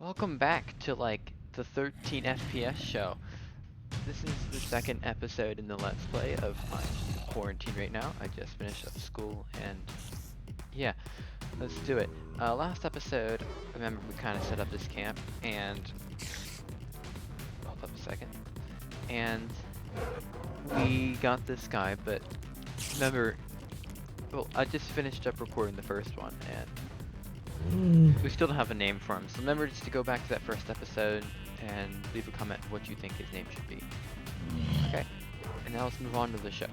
Welcome back to like the 13 FPS show. This is the second episode in the Let's Play of my quarantine right now. I just finished up school and yeah, let's do it. Last episode, remember we kind of set up this camp and hold up a second. And we got this guy, but remember, well, I just finished up recording the first one and we still don't have a name for him, so remember just to go back to that first episode and leave a comment what you think his name should be. Okay, and now let's move on to the show.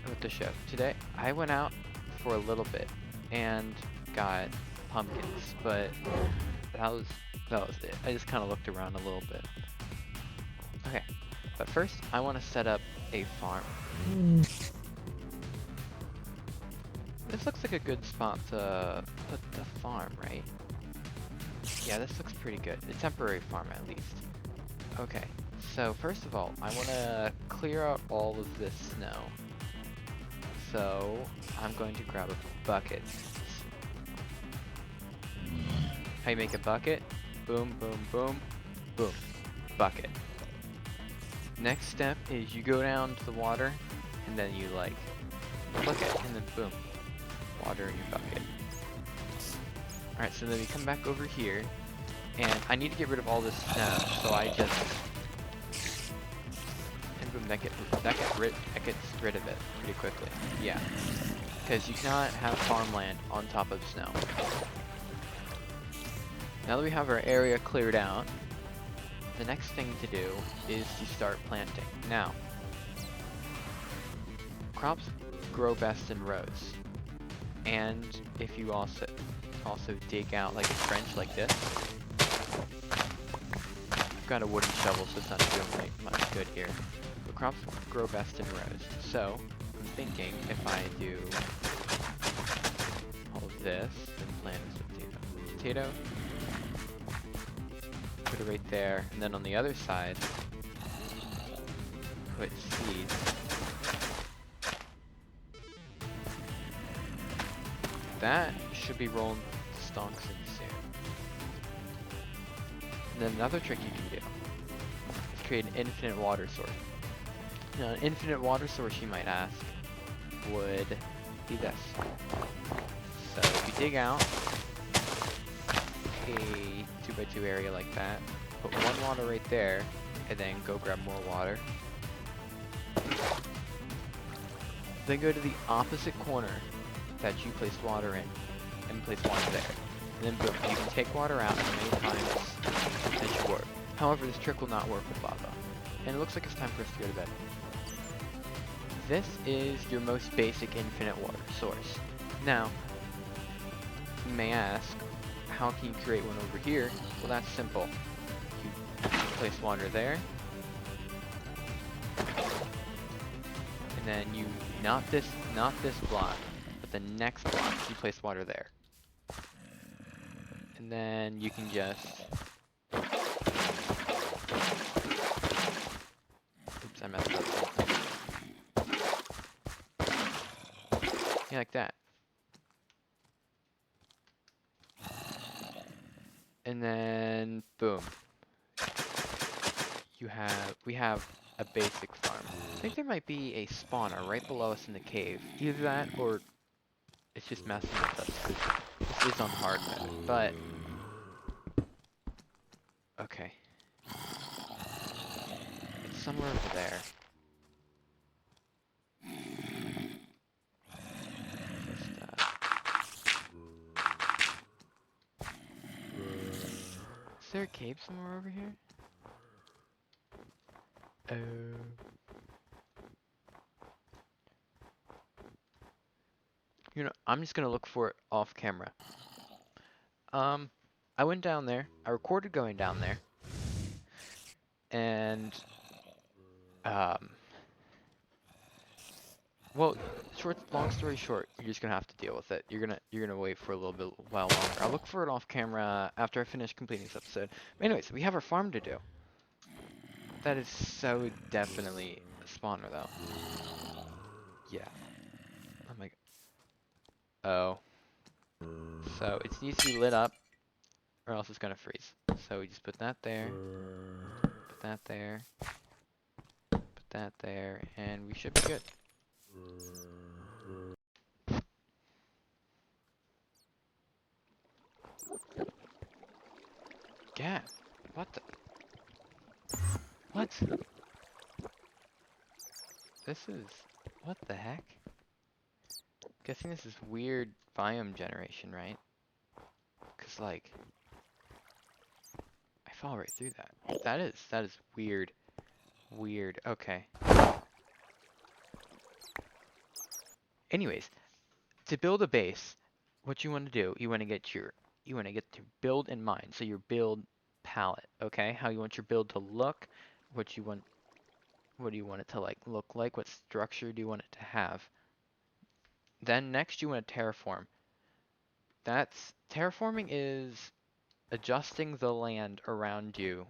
With the show today, I went out for a little bit and got pumpkins, but that was it. I just kind of looked around a little bit. Okay, but first I want to set up a farm. This looks like a good spot to put the farm, right? Yeah, this looks pretty good. A temporary farm, at least. Okay, so first of all, I want to clear out all of this snow. So, I'm going to grab a bucket. How you make a bucket? Boom, boom, boom, boom. Bucket. Next step is you go down to the water, and then you like, click it, and then boom. Water in your bucket. Alright, so then we come back over here, and I need to get rid of all this snow, so I just... And boom, that gets rid of it pretty quickly. Yeah. Because you cannot have farmland on top of snow. Now that we have our area cleared out, the next thing to do is to start planting. Now, crops grow best in rows. And if you also dig out like a trench like this, I've got a wooden shovel, so it's not doing much good here. The crops grow best in rows. So I'm thinking if I do all of this and plant this potato, put it right there, and then on the other side, put seeds. That should be rolling stonks in soon. And then another trick you can do is create an infinite water source. Now, an infinite water source, you might ask, would be this. So if you dig out a 2x2 area like that, put one water right there, and then go grab more water. Then go to the opposite corner that you placed water in, and place water there. And then boom, you can take water out as many times as you work. However, this trick will not work with lava. And it looks like it's time for us to go to bed. This is your most basic infinite water source. Now, you may ask, how can you create one over here? Well, that's simple. You place water there, and then you, not this block, the next block, you place water there. And then you can just... Oops, I messed up something. Yeah, like that. And then, boom. We have a basic farm. I think there might be a spawner right below us in the cave. Either that, or it's just messing with us, because this is on hard mode, but... Okay. It's somewhere over there. Is there a cave somewhere over here? Oh... You know, I'm just gonna look for it off camera. I went down there. I recorded going down there. And, well, long story short, you're just gonna have to deal with it. You're gonna wait for a while longer. I'll look for it off camera after I finish completing this episode. But anyways, we have our farm to do. That is so definitely a spawner, though. Yeah. Oh my god. Oh. So, it needs to be lit up. or else it's gonna freeze. So we just put that there, put that there, put that there, and we should be good. Yeah. What the? What? This is... What the heck? Guessing this is weird biome generation, right? Cause like... I fall right through that. That is weird. Weird. Okay. Anyways, to build a base, what you want to do, you want to get to build in mind. So your build palette, okay? How you want your build to look, what do you want it to like look like, what structure do you want it to have. Then next you want to terraform. Terraforming is adjusting the land around you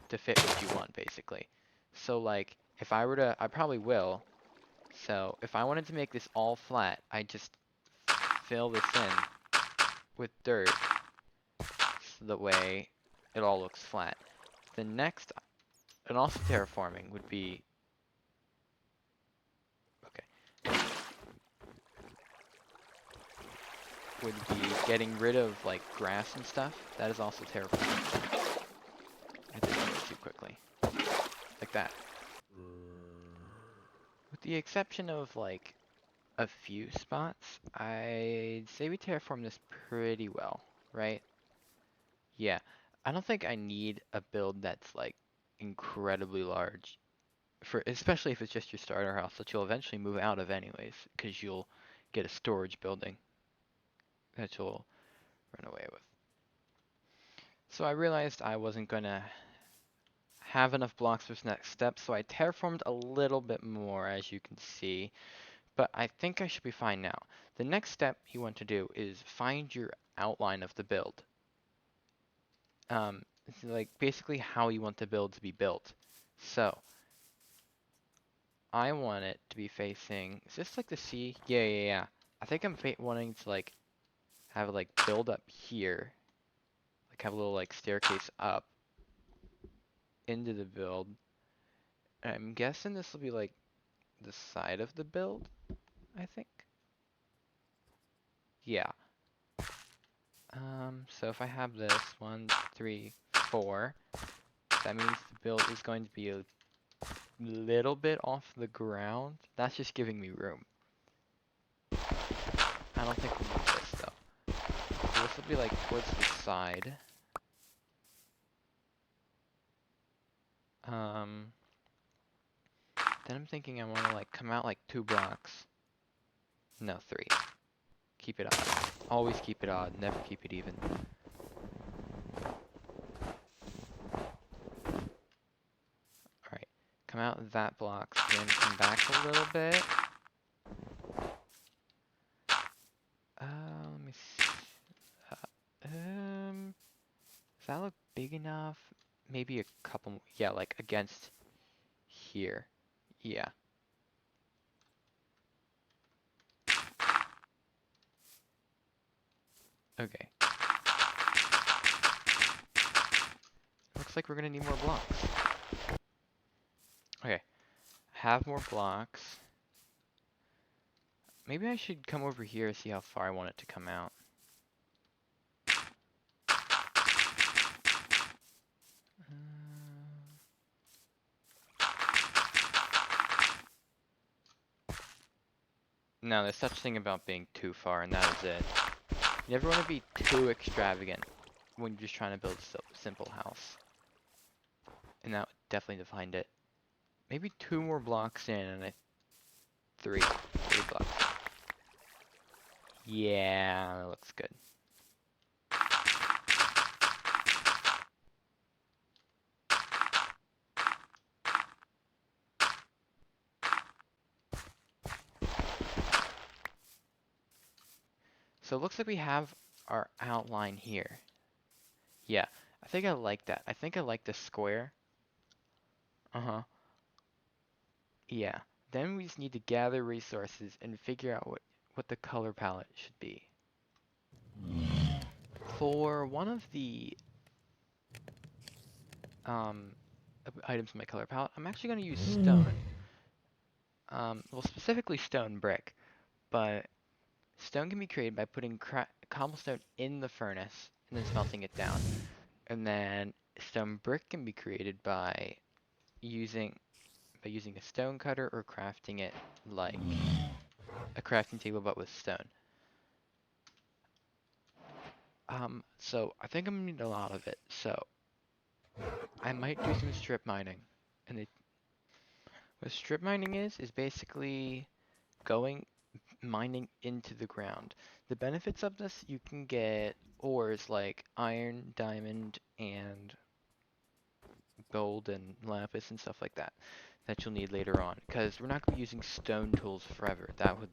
to fit what you want, basically. So like, if I were to, I probably will. So if I wanted to make this all flat, I just fill this in with dirt so that way it all looks flat. The next, and also terraforming would be, okay, would be getting rid of like grass and stuff. That is also terraforming. I did that too quickly. Like that. With the exception of like a few spots, I'd say we terraform this pretty well, right? Yeah. I don't think I need a build that's like incredibly large for, especially if it's just your starter house that you'll eventually move out of anyways, because you'll get a storage building that you'll run away with. So I realized I wasn't gonna have enough blocks for this next step, so I terraformed a little bit more, as you can see, but I think I should be fine now. The next step you want to do is find your outline of the build. It's like basically how you want the build to be built. So I want it to be facing, is this like the sea? Yeah. I think I'm wanting to like have it like build up here, like have a little like staircase up into the build. I'm guessing this will be like the side of the build, I think. Yeah. So if I have this 1, 3, 4, that means the build is going to be a little bit off the ground. That's just giving me room. I don't think we need this though. So this will be like towards the side. Then I'm thinking I want to like come out like 2 blocks. No, 3. Keep it odd. Always keep it odd, never keep it even. Alright, come out that block, then come back a little bit. Let me see. Does that look big enough? Maybe a couple, yeah, like against here. Yeah. Okay. Looks like we're gonna need more blocks. Okay. Have more blocks. Maybe I should come over here and see how far I want it to come out. No, there's such thing about being too far, and that is it. You never want to be too extravagant when you're just trying to build a simple house. And that definitely defined it. Maybe 2 more blocks in, and 3 blocks. Yeah, that looks good. So it looks like we have our outline here. Yeah, I think I like that. I think I like the square. Uh-huh. Yeah. Then we just need to gather resources and figure out what the color palette should be. For one of the um, items in my color palette, I'm actually going to use stone. Well, specifically stone brick, but stone can be created by putting cobblestone in the furnace and then smelting it down. And then stone brick can be created using using a stone cutter or crafting it like a crafting table but with stone. So I think I'm gonna need a lot of it. So I might do some strip mining. And what strip mining is basically going mining into the ground. The benefits of this, you can get ores like iron, diamond, and gold and lapis and stuff like that that you'll need later on. Because we're not going to be using stone tools forever. That would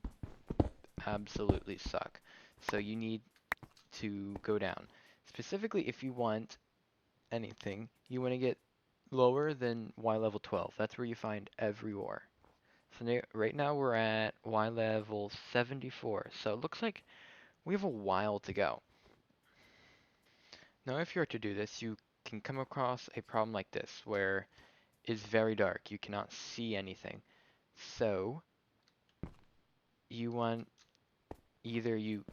absolutely suck. So you need to go down. Specifically, if you want anything, you want to get lower than Y level 12. That's where you find every ore. So right now we're at Y level 74. So it looks like we have a while to go. Now, if you were to do this, you can come across a problem like this, where it's very dark. You cannot see anything. So, you want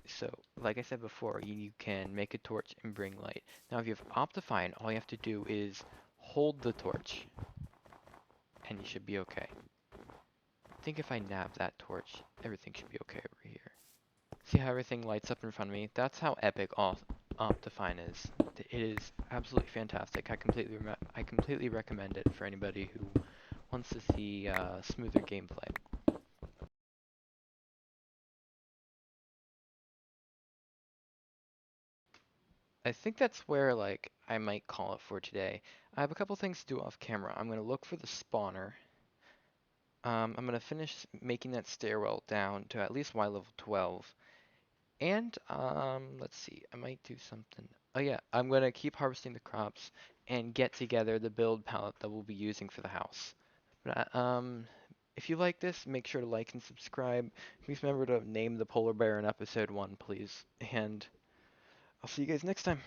so like I said before, you can make a torch and bring light. Now, if you have Optifine, all you have to do is hold the torch, and you should be okay. I think if I nab that torch, everything should be okay over here. See how everything lights up in front of me? That's how epic Optifine is. It is absolutely fantastic. I completely recommend it for anybody who wants to see smoother gameplay. I think that's where like I might call it for today. I have a couple things to do off camera. I'm gonna look for the spawner. I'm gonna finish making that stairwell down to at least Y level 12. And let's see, I might do something. Oh yeah, I'm gonna keep harvesting the crops and get together the build palette that we'll be using for the house. But, if you like this, make sure to like and subscribe. Please remember to name the polar bear in episode 1, please. And I'll see you guys next time.